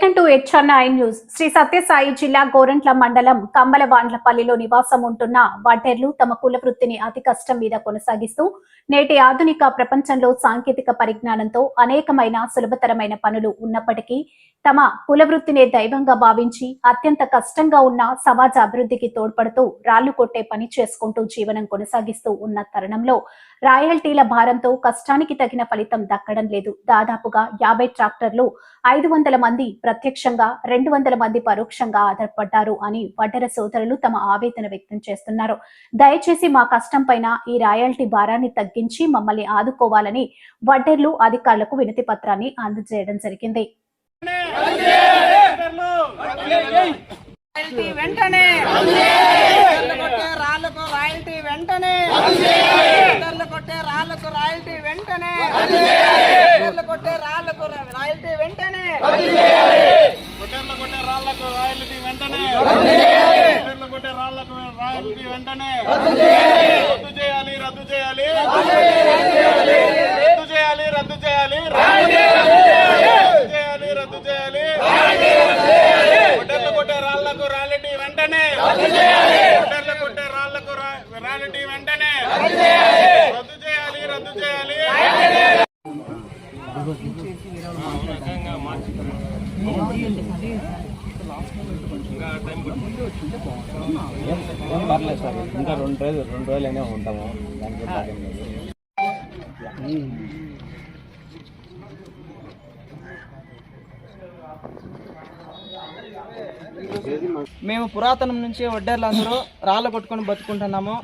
Welcome to HR nine news. Shri Satyasai జిల్లా గోరంట్ల మండలం కంబలవాండ్లపల్లిలో నివాసం ఉంటున్న వడ్డెర్లు తమ కుల వృత్తిని అతి కష్టం మీద కొనసాగిస్తూ నేటి ఆధునిక ప్రపంచంలో సాంకేతిక పరిజ్ఞానంతో అనేకమైన సులభతరమైన పనులు ఉన్నప్పటికీ తమ కుల వృత్తినే దైవంగా భావించి అత్యంత కష్టంగా ఉన్న సమాజ అభివృద్ధికి తోడ్పడుతూ రాళ్లు కొట్టే పని చేసుకుంటూ జీవనం కొనసాగిస్తూ ఉన్న తరుణంలో రాయల్టీల భారంతో కష్టానికి తగిన ఫలితం దక్కడం లేదు. దాదాపుగా 50 ట్రాక్టర్లు 500 మంది ప్రత్యక్షంగా 200 మంది పరోక్షంగా ఆధారపడ్డారు అని వడ్డెర సోదరులు తమ ఆవేదన వ్యక్తం చేస్తున్నారు. దయచేసి మా కష్టం పైన ఈ రాయల్టీ భారాన్ని తగ్గించి మమ్మల్ని ఆదుకోవాలని వడ్డెర్లు అధికారులకు వినతి పత్రాన్ని అందజేయడం జరిగింది. పర్లేదు సార్, ఇంకా రెండు రోజులైనా ఉంటాము. మేము పురాతనం నుంచి వడ్డేర్లందరూ రాళ్ళు కొట్టుకొని బతుకుంటున్నాము.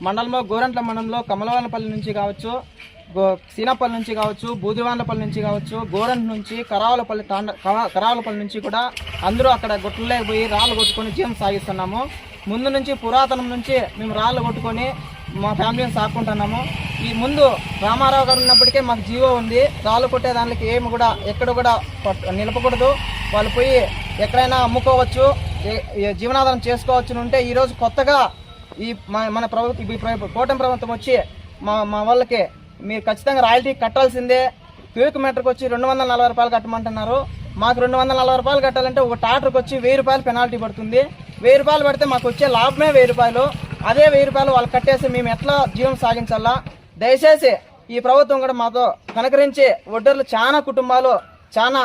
మండలంలో గోరంట్ల మండలంలో కమలవాన్లపల్లి నుంచి కావచ్చు, సీనాపల్లి నుంచి కావచ్చు, బూదివాన్లపల్లి నుంచి కావచ్చు, గోరంట్ నుంచి కరావలపల్లి నుంచి కూడా అందరూ అక్కడ గుట్టలేక పోయి రాళ్ళు కొట్టుకొని జీవం సాగిస్తున్నాము. ముందు నుంచి పురాతనం నుంచి మేము రాళ్ళు కొట్టుకొని మా ఫ్యామిలీని సాగుకుంటున్నాము. ఈ ముందు రామారావు గారు ఉన్నప్పటికే మాకు జీవో ఉంది. రాళ్ళు కొట్టే దానికి ఏమి కూడా ఎక్కడ కూడా నిలపకూడదు. వాళ్ళు పోయి ఎక్కడైనా అమ్ముకోవచ్చు, జీవనాధారం చేసుకోవచ్చు ఉంటే ఈరోజు కొత్తగా ఈ మన కూటమి ప్రభుత్వం వచ్చి మా వాళ్ళకి మీరు ఖచ్చితంగా రాయల్టీ కట్టాల్సిందే, క్యూక్ మీటర్కి వచ్చి 240 రూపాయలు కట్టమంటున్నారు. మాకు 240 రూపాయలు కట్టాలంటే ఒక టాటర్కి వచ్చి 1000 రూపాయలు పెనాల్టీ పడుతుంది. 1000 రూపాయలు పడితే మాకు వచ్చే లాభమే 1000 రూపాయలు. అదే 1000 రూపాయలు వాళ్ళు కట్టేసి మేము ఎట్లా జీవం సాగించాలా? దయచేసి ఈ ప్రభుత్వం కూడా మాతో కనకరించి వడ్డర్లు చాలా కుటుంబాలు చాలా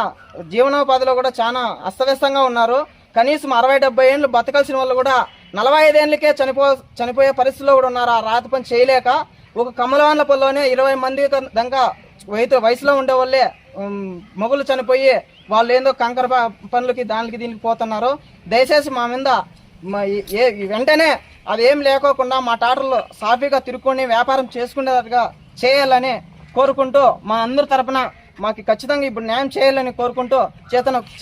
జీవనోపాధిలో కూడా చాలా అస్తవ్యస్తంగా ఉన్నారు. కనీసం 60-70 ఏళ్ళు బతకాల్సిన వాళ్ళు కూడా 45 ఏళ్ళకే చనిపోయే పరిస్థితిలో కూడా ఉన్నారు. ఆ రాత పని చేయలేక ఒక కమలవాన్లపల్లిలోనే 20 మంది దాకా వయసులో ఉండే వాళ్ళే మొగులు చనిపోయి వాళ్ళు ఏందో కంకర పనులకి దానికి దీనికి పోతున్నారు. దయచేసి మా మీద వెంటనే అదేం లేకోకుండా మా టాటర్లు సాఫీగా తిరుక్కొని వ్యాపారం చేసుకునేట్టుగా చేయాలని కోరుకుంటూ మా అందరి తరపున మాకు ఖచ్చితంగా ఇప్పుడు న్యాయం చేయాలని కోరుకుంటూ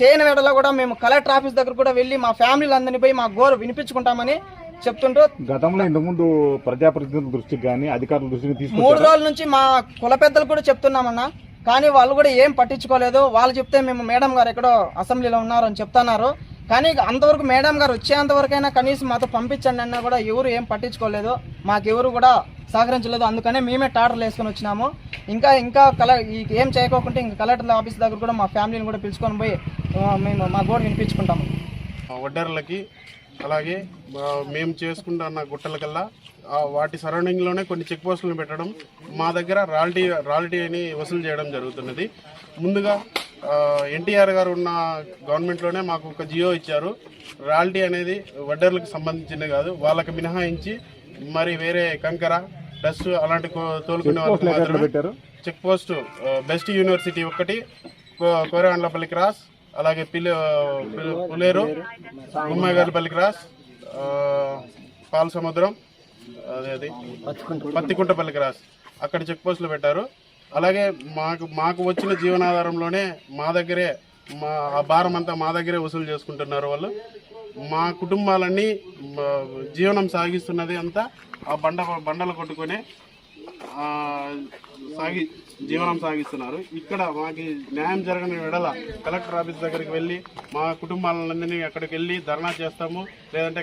చేయని వేళలో కూడా మేము కలెక్టర్ ఆఫీస్ దగ్గర కూడా వెళ్ళి మా ఫ్యామిలీలందరినీ పోయి మా గోరు వినిపించుకుంటామని చెప్తుంటూ గతంలో ఇంతకుముందు ప్రజాప్రతినిధుల దృష్టికి కానీ అధికారుల దృష్టికి తీసుకు 3 రోజుల నుంచి మా కుల పెద్దలు కూడా చెప్తున్నామన్నా, కానీ వాళ్ళు కూడా ఏం పట్టించుకోలేదు. వాళ్ళు చెప్తే మేము మేడం గారు ఎక్కడో అసెంబ్లీలో ఉన్నారు అని చెప్తున్నారు. కానీ అంతవరకు మేడం గారు వచ్చేంతవరకైనా కనీసం మాతో పంపించండి అన్నా కూడా ఎవరు ఏం పట్టించుకోలేదు, మాకెవరు కూడా సహకరించలేదు. అందుకనే మేమే టాటర్లు వేసుకొని వచ్చినాము. ఇంకా ఏం చేయకోకుంటే ఇంకా కలెక్టర్ ఆఫీస్ దగ్గర కూడా మా ఫ్యామిలీని కూడా పిలుచుకొని పోయి మేము మా గోడు వినిపించుకుంటాము. వడ్డర్లకి అలాగే మేము చేసుకుంటున్న గుట్టలకల్లా వాటి సరౌండింగ్లోనే కొన్ని చెక్ పోస్టులను పెట్టడం, మా దగ్గర రాయల్టీ అని వసూలు చేయడం జరుగుతున్నది. ముందుగా ఎన్టీఆర్ గారు ఉన్న గవర్నమెంట్లోనే మాకు ఒక జియో ఇచ్చారు. రాయల్టీ అనేది వడ్డర్లకు సంబంధించింది కాదు, వాళ్ళకి మినహాయించి మరి వేరే కంకర డస్ట్ అలాంటి తోలుకునే వాళ్ళకి మాత్రమే చెక్ పోస్ట్ బెస్ట్ యూనివర్సిటీ ఒకటి, కోరవాండ్లపల్లి క్రాస్, అలాగే పులేరు, గుమ్మగారిపల్లి క్రాస్, పాలసముద్రం, అదే పత్తికుంటపల్లి క్రాస్ అక్కడ చెక్ పోస్టులు పెట్టారు. అలాగే మాకు వచ్చిన జీవనాధారంలోనే మా దగ్గరే ఆ భారం అంతా మా దగ్గరే వసూలు చేసుకుంటున్నారు వాళ్ళు. మా కుటుంబాలన్నీ జీవనం సాగిస్తున్నది అంతా ఆ బండలు కొట్టుకొని జీవనం సాగిస్తున్నారు. ఇక్కడ మాకు న్యాయం జరగని వెడల కలెక్టర్ ఆఫీస్ దగ్గరికి వెళ్ళి మా కుటుంబాలన్నింటినీ అక్కడికి వెళ్ళి ధర్నా చేస్తాము, లేదంటే